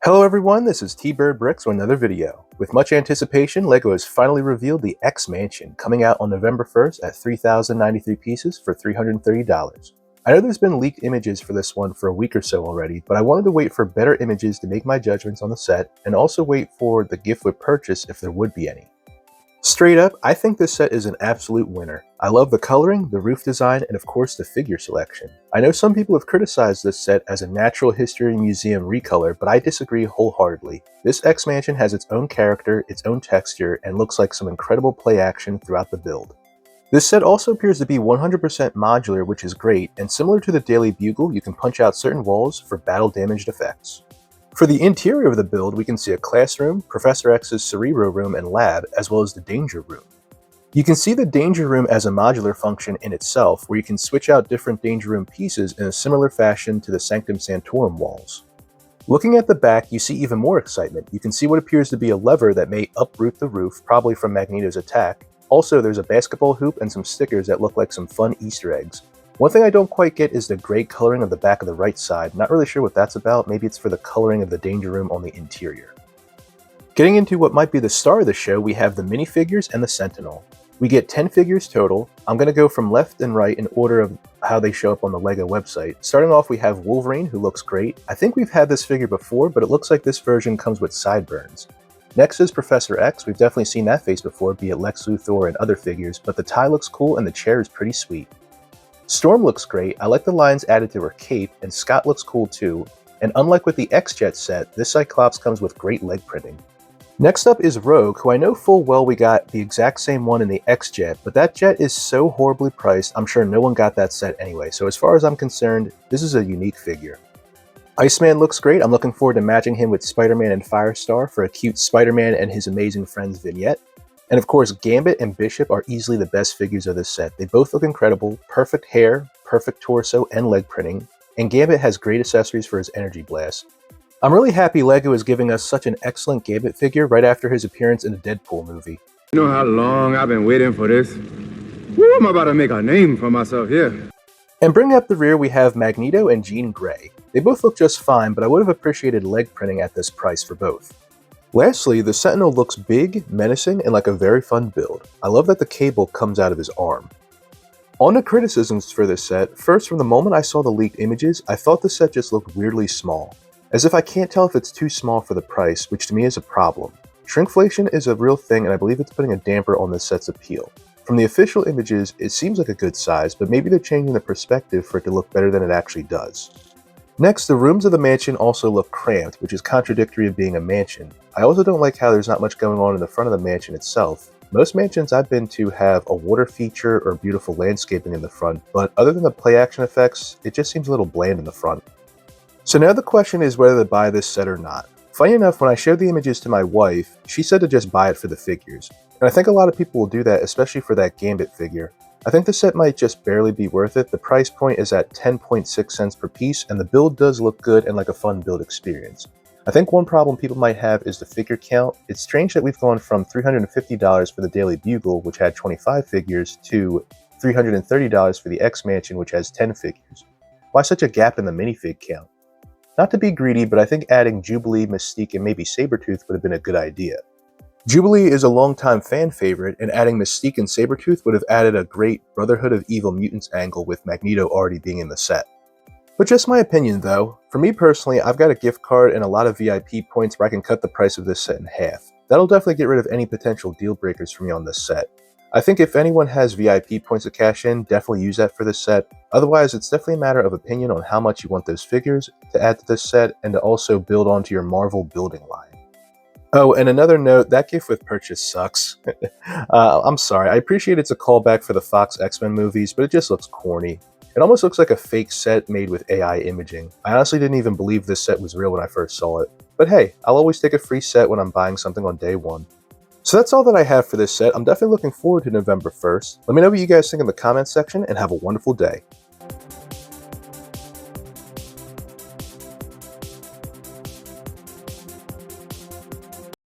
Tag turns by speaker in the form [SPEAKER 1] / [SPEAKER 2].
[SPEAKER 1] Hello everyone, this is T-Bird Bricks with another video. With much anticipation, LEGO has finally revealed the X Mansion, coming out on November 1st at 3,093 pieces for $330. I know there's been leaked images for this one for a week or so already, but I wanted to wait for better images to make my judgments on the set, and also wait for the gift with purchase if there would be any. Straight up, I think this set is an absolute winner. I love the coloring, the roof design, and of course the figure selection. I know some people have criticized this set as a Natural History Museum recolor, but I disagree wholeheartedly. This X Mansion has its own character, its own texture, and looks like some incredible play action throughout the build. This set also appears to be 100% modular, which is great, and similar to the Daily Bugle, you can punch out certain walls for battle-damaged effects. For the interior of the build, we can see a classroom, Professor X's Cerebro Room and lab, as well as the Danger Room. You can see the Danger Room as a modular function in itself, where you can switch out different Danger Room pieces in a similar fashion to the Sanctum Sanctorum walls. Looking at the back, you see even more excitement. You can see what appears to be a lever that may uproot the roof, probably from Magneto's attack. Also, there's a basketball hoop and some stickers that look like some fun Easter eggs. One thing I don't quite get is the gray coloring of the back of the right side. Not really sure what that's about. Maybe it's for the coloring of the Danger Room on the interior. Getting into what might be the star of the show, we have the minifigures and the Sentinel. We get 10 figures total. I'm going to go from left and right in order of how they show up on the LEGO website. Starting off, we have Wolverine, who looks great. I think we've had this figure before, but it looks like this version comes with sideburns. Next is Professor X. We've definitely seen that face before, be it Lex Luthor and other figures, but the tie looks cool and the chair is pretty sweet. Storm looks great. I like the lines added to her cape, and Scott looks cool too. And unlike with the X-Jet set, this Cyclops comes with great leg printing. Next up is Rogue, who I know full well we got the exact same one in the X-Jet, but that jet is so horribly priced, I'm sure no one got that set anyway, so as far as I'm concerned, this is a unique figure. Iceman looks great. I'm looking forward to matching him with Spider-Man and Firestar for a cute Spider-Man and his amazing friends vignette. And of course, Gambit and Bishop are easily the best figures of this set. They both look incredible, perfect hair, perfect torso, and leg printing, and Gambit has great accessories for his energy blast. I'm really happy LEGO is giving us such an excellent Gambit figure right after his appearance in the Deadpool movie.
[SPEAKER 2] You know how long I've been waiting for this? Woo, I'm about to make a name for myself here.
[SPEAKER 1] And bringing up the rear, we have Magneto and Jean Grey. They both look just fine, but I would have appreciated leg printing at this price for both. Lastly, the Sentinel looks big, menacing, and like a very fun build. I love that the cable comes out of his arm. On to criticisms for this set. First, from the moment I saw the leaked images, I thought the set just looked weirdly small. As if I can't tell if it's too small for the price, which to me is a problem. Shrinkflation is a real thing, and I believe it's putting a damper on this set's appeal. From the official images, it seems like a good size, but maybe they're changing the perspective for it to look better than it actually does. Next, the rooms of the mansion also look cramped, which is contradictory of being a mansion. I also don't like how there's not much going on in the front of the mansion itself. Most mansions I've been to have a water feature or beautiful landscaping in the front, but other than the play action effects, it just seems a little bland in the front. So now the question is whether to buy this set or not. Funny enough, when I showed the images to my wife, she said to just buy it for the figures. And I think a lot of people will do that, especially for that Gambit figure. I think the set might just barely be worth it. The price point is at 10.6 cents per piece, and the build does look good and like a fun build experience. I think one problem people might have is the figure count. It's strange that we've gone from $350 for the Daily Bugle, which had 25 figures, to $330 for the X Mansion, which has 10 figures. Why such a gap in the minifig count? Not to be greedy, but I think adding Jubilee, Mystique, and maybe Sabretooth would have been a good idea. Jubilee is a longtime fan favorite, and adding Mystique and Sabretooth would have added a great Brotherhood of Evil Mutants angle with Magneto already being in the set. But just my opinion though, for me personally, I've got a gift card and a lot of VIP points where I can cut the price of this set in half. That'll definitely get rid of any potential deal breakers for me on this set. I think if anyone has VIP points to cash in, definitely use that for this set. Otherwise, it's definitely a matter of opinion on how much you want those figures to add to this set and to also build onto your Marvel building line. Oh, and another note, that gift with purchase sucks. I'm sorry, I appreciate it's a callback for the Fox X-Men movies, but it just looks corny. It almost looks like a fake set made with AI imaging. I honestly didn't even believe this set was real when I first saw it. But hey, I'll always take a free set when I'm buying something on day one. So that's all that I have for this set. I'm definitely looking forward to November 1st. Let me know what you guys think in the comments section, and have a wonderful day.